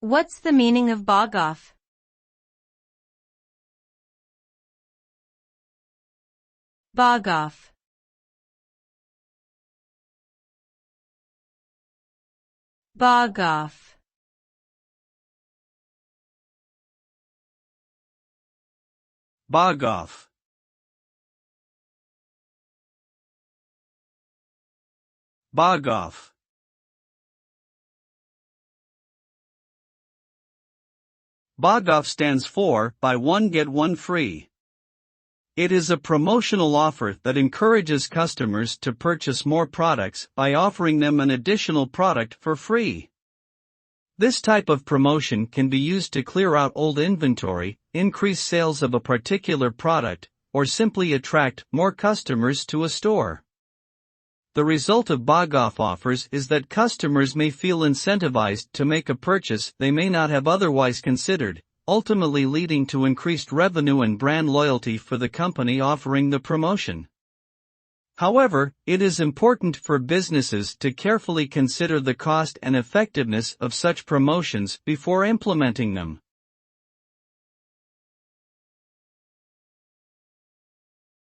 What's the meaning of BOGOF? BOGOF. BOGOF. BOGOF. BOGOF. BOGOF stands for Buy One Get One Free. It is a promotional offer that encourages customers to purchase more products by offering them an additional product for free. This type of promotion can be used to clear out old inventory, increase sales of a particular product, or simply attract more customers to a store. The result of BOGOF offers is that customers may feel incentivized to make a purchase they may not have otherwise considered, ultimately leading to increased revenue and brand loyalty for the company offering the promotion. However, it is important for businesses to carefully consider the cost and effectiveness of such promotions before implementing them.